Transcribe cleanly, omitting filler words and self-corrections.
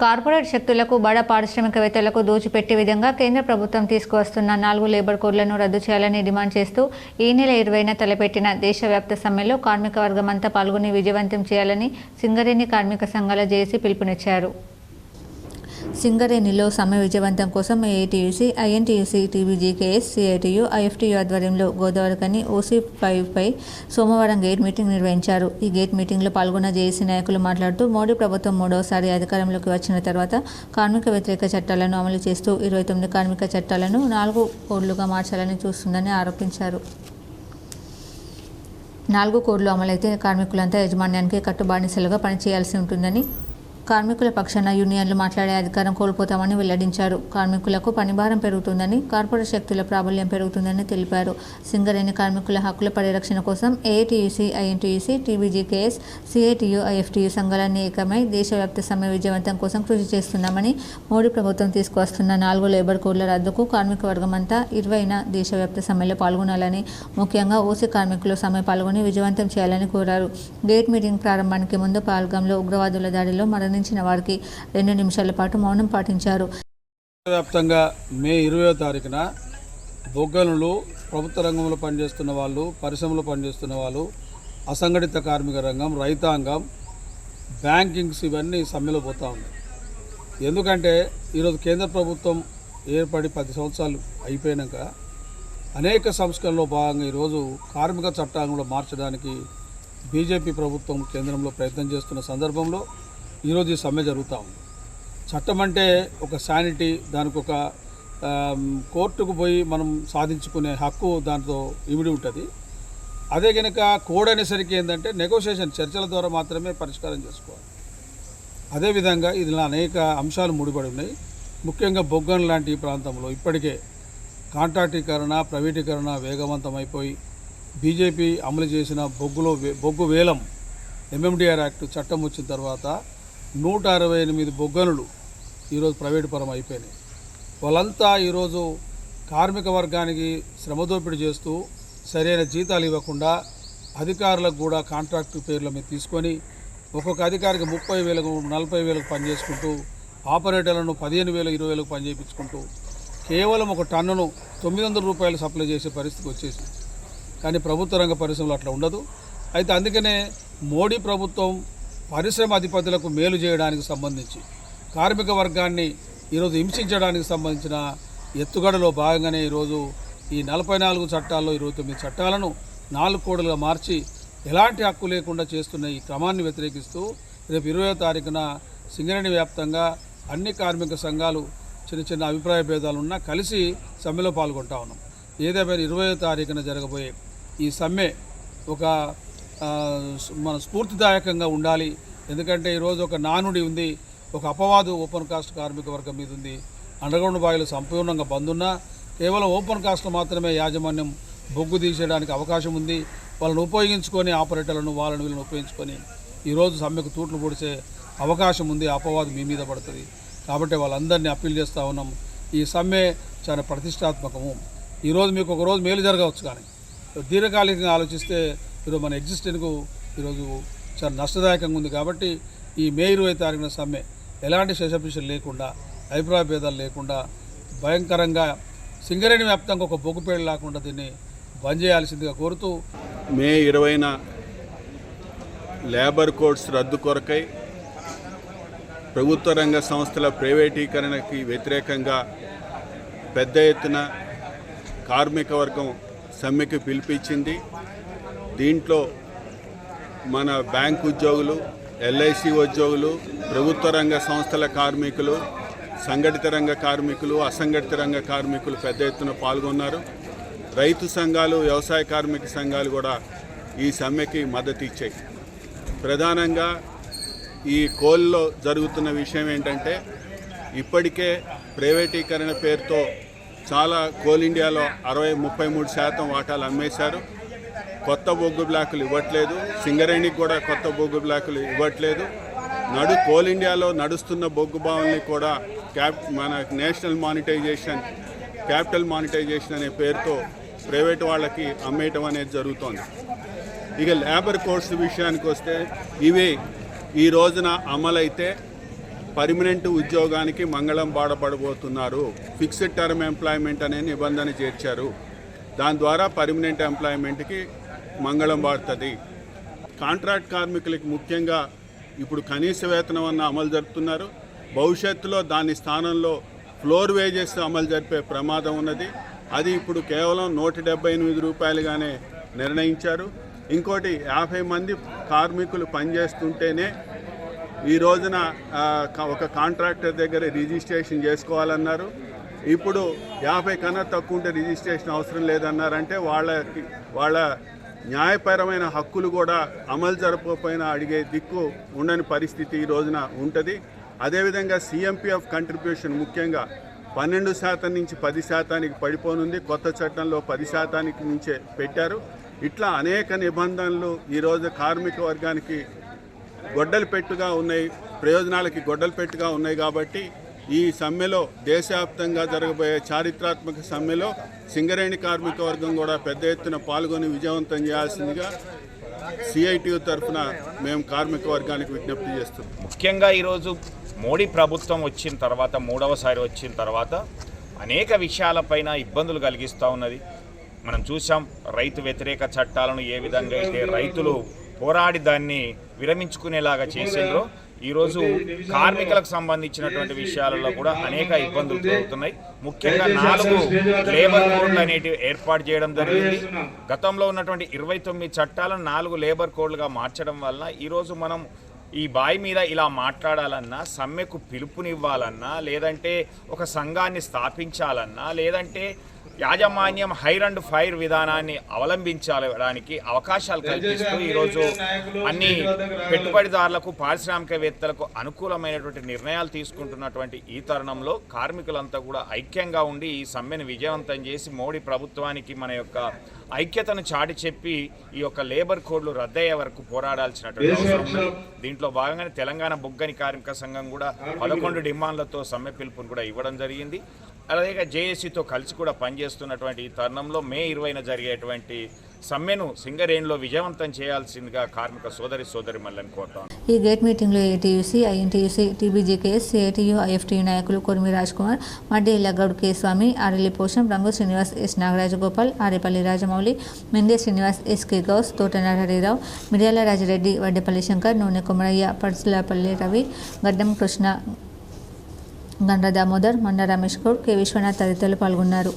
Corporate శక్తులకు బడా పారిశ్రామికవేత్తలకు దోచిపెట్టే విధంగా కేంద్ర ప్రభుత్వం తీసుకువస్తున్న 4 లేబర్ కోడ్లను రద్దు చేయాలని డిమాండ్ చేస్తూ ఈ నెల 20న తలపెట్టిన దేశవ్యాప్త సమ్మెలో కార్మిక వర్గమంతా పాల్గొని విజయవంతం చేయాలని సింగరేణి కార్మిక సంఘాల జేఏసీ పిలుపునిచ్చారు. సింగరేణిలో సమ్మె విజయవంతం కోసం AITUC, INTUC, TBGKS, CITU, IFTU ఆధ్వర్యంలో గోదావరికని OC5 పై సోమవారం గేట్ మీటింగ్ నిర్వహించారు. ఈ గేట్ మీటింగ్లో పాల్గొన్న జేఏసీ నాయకులు మాట్లాడుతూ మోడీ ప్రభుత్వం మూడవసారి అధికారంలోకి వచ్చిన తర్వాత కార్మిక వ్యతిరేక చట్టాలను అమలు చేస్తూ 29 కార్మిక చట్టాలను 4 కోడ్లుగా మార్చాలని చూస్తుందని ఆరోపించారు. 4 కోడ్లు అమలైతే కార్మికులంతా యాజమాన్యానికి కట్టుబానిసలుగా పనిచేయాల్సి ఉంటుందని, కార్మికుల పక్షాన యూనియన్లు మాట్లాడే అధికారం కోల్పోతామని వెల్లడించారు. కార్మికులకు పనిభారం పెరుగుతుందని, కార్పొరేట్ శక్తుల ప్రాబల్యం పెరుగుతుందని తెలిపారు. సింగరేణి కార్మికుల హక్కుల పరిరక్షణ కోసం AITUC, INTUC, TBGKS, CITU, IFTU సంఘాలన్నీ ఏకమై దేశవ్యాప్త సమ్మె విజయవంతం కోసం కృషి చేస్తున్నామని, మోడీ ప్రభుత్వం తీసుకువస్తున్న 4 లేబర్ కోడ్ల రద్దుకు కార్మిక వర్గమంతా 20న దేశవ్యాప్త సమ్మెలో పాల్గొనాలని, ముఖ్యంగా ఓసీ కార్మికులు సమ్మె పాల్గొని విజయవంతం చేయాలని కోరారు. గేట్ మీటింగ్ ప్రారంభానికి ముందు పహల్గాంలో ఉగ్రవాదుల దాడిలో మరణించిన వారికి 2 నిమిషాల పాటు మౌనం పాటించారు. వ్యాప్తంగా మే 20వ తారీఖున బొగ్గనులు, ప్రభుత్వ రంగంలో పనిచేస్తున్న వాళ్ళు, పరిశ్రమలో పనిచేస్తున్న వాళ్ళు, అసంఘటిత కార్మిక రంగం, రైతాంగం, బ్యాంకింగ్స్ ఇవన్నీ సమ్మెలో పోతూ ఉన్నాయి. ఎందుకంటే ఈరోజు కేంద్ర ప్రభుత్వం ఏర్పడి 10 సంవత్సరాలు అయిపోయాక అనేక సంస్కరణలో భాగంగా ఈరోజు కార్మిక చట్టాలను కూడా మార్చడానికి బీజేపీ ప్రభుత్వం కేంద్రంలో ప్రయత్నం చేస్తున్న సందర్భంలో ఈరోజు ఈ సమ్మె జరుగుతూ ఉంది. చట్టం అంటే ఒక శానిటీ, దానికి ఒక కోర్టుకు పోయి మనం సాధించుకునే హక్కు దాంతో ఇమిడి ఉంటుంది. అదే కనుక కోడ్ అనేసరికి ఏంటంటే నెగోషియేషన్, చర్చల ద్వారా మాత్రమే పరిష్కారం చేసుకోవాలి. అదేవిధంగా ఇందులో అనేక అంశాలు ముడిపడి ఉన్నాయి. ముఖ్యంగా బొగ్గన్ లాంటి ప్రాంతంలో ఇప్పటికే కాంట్రాక్టీకరణ, ప్రైవేటీకరణ వేగవంతమైపోయి బీజేపీ అమలు చేసిన బొగ్గు వేలం MMDR యాక్ట్ చట్టం వచ్చిన తర్వాత 168 బొగ్గనులు ఈరోజు ప్రైవేటు పరం అయిపోయినాయి. వాళ్ళంతా ఈరోజు కార్మిక వర్గానికి శ్రమదోపిడీ చేస్తూ సరైన జీతాలు ఇవ్వకుండా అధికారులకు కూడా కాంట్రాక్ట్ పేర్ల మీద తీసుకొని ఒక్కొక్క అధికారికి 30,000, 40,000 పని చేసుకుంటూ, ఆపరేటర్లను 15,000, 20,000 పని చేయించుకుంటూ కేవలం ఒక టన్నును 900 రూపాయలు సప్లై చేసే పరిస్థితికి వచ్చేసి. కానీ ప్రభుత్వ రంగ పరిశ్రమలు అట్లా ఉండదు. అయితే అందుకనే మోడీ ప్రభుత్వం పరిశ్రమ అధిపతులకు మేలు చేయడానికి సంబంధించి, కార్మిక వర్గాన్ని ఈరోజు హింసించడానికి సంబంధించిన ఎత్తుగడలో భాగంగానే ఈరోజు ఈ 44 చట్టాల్లో 29 చట్టాలను 4 కోడ్లుగా మార్చి ఎలాంటి హక్కు లేకుండా చేస్తున్న ఈ క్రమాన్ని వ్యతిరేకిస్తూ రేపు 20వ తారీఖున సింగరేణి వ్యాప్తంగా అన్ని కార్మిక సంఘాలు చిన్న అభిప్రాయ భేదాలున్నా కలిసి సమ్మెలో పాల్గొంటా ఉన్నాం. ఏదేమైనా 20వ తారీఖున జరగబోయే ఈ సమ్మె ఒక మన స్ఫూర్తిదాయకంగా ఉండాలి. ఎందుకంటే ఈరోజు ఒక నానుడి ఉంది, ఒక అపవాదు ఓపెన్ కాస్ట్ కార్మిక వర్గం మీద ఉంది. అండర్గ్రౌండ్ బాయిలు సంపూర్ణంగా బంద్ ఉన్నా కేవలం ఓపెన్ కాస్ట్లో మాత్రమే యాజమాన్యం బొగ్గు తీసేయడానికి అవకాశం ఉంది. వాళ్ళని ఉపయోగించుకొని, ఆపరేటర్లను వాళ్ళని వీళ్ళని ఉపయోగించుకొని ఈరోజు సమ్మెకు తూట్లు పొడిచే అవకాశం ఉంది. అపవాదు మీ మీద పడుతుంది. కాబట్టి వాళ్ళందరినీ అప్పీల్ చేస్తూ ఉన్నాం. ఈ సమ్మె చాలా ప్రతిష్టాత్మకము. ఈరోజు మీకు ఒకరోజు మేలు జరగవచ్చు, కానీ దీర్ఘకాలికంగా ఆలోచిస్తే ఈరోజు మన ఎగ్జిస్టెన్స్కు ఈరోజు చాలా నష్టదాయకంగా ఉంది. కాబట్టి ఈ మే 20వ తారీఖున సమ్మె ఎలాంటి శేషపిషలు లేకుండా, అభిప్రాయ భేదాలు లేకుండా భయంకరంగా సింగరేణి వ్యాప్తంగా ఒక బొగ్గుపేట లేకుండా దీన్ని బంద్ చేయాల్సిందిగా కోరుతూ మే 20న లేబర్ కోడ్స్ రద్దు కొరకై ప్రభుత్వ రంగ సంస్థల ప్రైవేటీకరణకి వ్యతిరేకంగా పెద్ద ఎత్తున కార్మిక వర్గం సమ్మెకి పిలిపించింది. దీంట్లో మన బ్యాంక్ ఉద్యోగులు, LIC ఉద్యోగులు, ప్రభుత్వ రంగ సంస్థల కార్మికులు, సంఘటిత రంగ కార్మికులు, అసంఘటిత రంగ కార్మికులు పెద్ద ఎత్తున పాల్గొన్నారు. రైతు సంఘాలు, వ్యవసాయ కార్మిక సంఘాలు కూడా ఈ సమ్మెకి మద్దతు ఇచ్చాయి. ప్రధానంగా ఈ కోల్లో జరుగుతున్న విషయం ఏంటంటే, ఇప్పటికే ప్రైవేటీకరణ పేరుతో చాలా కోల్ ఇండియాలో 33% వాటాలు అమ్మేశారు. కొత్త బొగ్గు బ్లాకులు ఇవ్వట్లేదు. సింగరేణికి కూడా కొత్త బొగ్గు బ్లాకులు ఇవ్వట్లేదు. కోల్ ఇండియాలో నడుస్తున్న బొగ్గు బావుల్ని కూడా మన నేషనల్ మానిటైజేషన్, క్యాపిటల్ మానిటైజేషన్ అనే పేరుతో ప్రైవేటు వాళ్ళకి అమ్మేయటం అనేది జరుగుతోంది. ఇక లేబర్ కోడ్స్ విషయానికి వస్తే, ఇవి ఈ రోజున అమలైతే పర్మనెంట్ ఉద్యోగానికి మంగళం బాడపడబోతున్నారు. ఫిక్స్డ్ టర్మ్ ఎంప్లాయ్మెంట్ అనే నిబంధన చేర్చారు. దాని ద్వారా పర్మనెంట్ ఎంప్లాయ్మెంట్కి మంగళం బాడుతుంది. కాంట్రాక్ట్ కార్మికులకి ముఖ్యంగా ఇప్పుడు కనీస వేతనం అన్న అమలు జరుపుతున్నారు. భవిష్యత్తులో దాని స్థానంలో ఫ్లోర్ వేజెస్ అమలు జరిపే ప్రమాదం ఉన్నది. అది ఇప్పుడు కేవలం 178 రూపాయలుగానే నిర్ణయించారు. ఇంకోటి 50 మంది కార్మికులు పనిచేస్తుంటేనే ఈ రోజున ఒక కాంట్రాక్టర్ దగ్గర రిజిస్ట్రేషన్ చేసుకోవాలన్నారు. ఇప్పుడు 50 కన్నా తక్కువ ఉంటే రిజిస్ట్రేషన్ అవసరం లేదన్నారంటే వాళ్ళ న్యాయపరమైన హక్కులు కూడా అమలు జరపకపోయినా అడిగే దిక్కు ఉండని పరిస్థితి ఈ రోజున ఉంటుంది. అదేవిధంగా సిఎంపిఎఫ్ కంట్రిబ్యూషన్ ముఖ్యంగా 12% నుంచి 10% పడిపోనుంది. కొత్త చట్టంలో 10% నుంచే పెట్టారు. ఇట్లా అనేక నిబంధనలు ఈరోజు కార్మిక వర్గానికి గొడ్డలి పెట్టుగా ఉన్నాయి, ప్రయోజనాలకి గొడ్డలి పెట్టుగా ఉన్నాయి. కాబట్టి ఈ సమ్మెలో దేశవ్యాప్తంగా జరగబోయే చారిత్రాత్మక సమ్మెలో సింగరేణి కార్మిక వర్గం కూడా పెద్ద ఎత్తున పాల్గొని విజయవంతం చేయాల్సిందిగా సిఐటియు తరఫున మేము కార్మిక వర్గానికి విజ్ఞప్తి చేస్తున్నాం. ముఖ్యంగా ఈరోజు మోడీ ప్రభుత్వం వచ్చిన తర్వాత, మూడవసారి వచ్చిన తర్వాత అనేక విషయాలపైన ఇబ్బందులు కలిగిస్తూ ఉన్నది. మనం చూసాం రైతు వ్యతిరేక చట్టాలను ఏ విధంగా అయితే రైతులు పోరాడి దాన్ని విరమించుకునేలాగా చేసిండ్రో, ఈరోజు కార్మికులకు సంబంధించినటువంటి విషయాలలో కూడా అనేక ఇబ్బందులు జరుగుతున్నాయి. ముఖ్యంగా 4 లేబర్ కోడ్లు అనేటివి ఏర్పాటు చేయడం జరిగింది. గతంలో ఉన్నటువంటి 29 చట్టాలను 4 లేబర్ కోడ్లుగా మార్చడం వలన ఈరోజు మనం ఈ బాయి మీద ఇలా మాట్లాడాలన్నా, సమ్మెకు పిలుపునివ్వాలన్నా, లేదంటే ఒక సంఘాన్ని స్థాపించాలన్నా, లేదంటే యాజమాన్యం హైర్ అండ్ ఫైర్ విధానాన్ని అవలంబించడానికి అవకాశాలు కల్పిస్తూ ఈరోజు అన్ని పెట్టుబడిదారులకు, పారిశ్రామికవేత్తలకు అనుకూలమైనటువంటి నిర్ణయాలు తీసుకుంటున్నటువంటి ఈ తరుణంలో కార్మికులంతా కూడా ఐక్యంగా ఉండి ఈ సమ్మెను విజయవంతం చేసి మోడీ ప్రభుత్వానికి మన యొక్క ఐక్యతను చాటి చెప్పి ఈ యొక్క లేబర్ కోడ్లు రద్దయ్యే వరకు పోరాడాల్సినటువంటి అవసరం ఉంది. దీంట్లో భాగంగానే తెలంగాణ బొగ్గని కార్మిక సంఘం కూడా 11 డిమాండ్లతో సమ్మె పిలుపును కూడా ఇవ్వడం జరిగింది. అలాగే జేఏసీతో కలిసి కూడా పనిచేస్తున్నటువంటి ఈ తరుణంలో మే 20న జరిగేటువంటి సమ్మెను సింగరేణిలో విజయవంతం చేయాల్సిందిగా కార్మిక సోదరిమణులను కోరుతాను. ఈ గేట్ మీటింగ్లో ATUC, INTUC, TBGKS, CITU, IFTU నాయకులు కొరిమి రాజ్ కుమార్, మడ్డి ఇల్లగౌడ్ కె స్వామి, ఆరెల్లి పోషం, రంగు Srinivas, yes నాగరాజగోపాల్, Arepalli Rajamouli, Mende Srinivas, SK Ghouse, తోటనాడ Harirao, మిర్యాల రాజిరెడ్డి, వడ్డేపల్లి శంకర్, నూనె కొమరయ్య, పర్సులపల్లి రవి, గడ్డం కృష్ణ, గండ్ర దామోదర్, మండ రమేష్ గౌడ్, కె విశ్వనాథ్ తదితరులు పాల్గొన్నారు.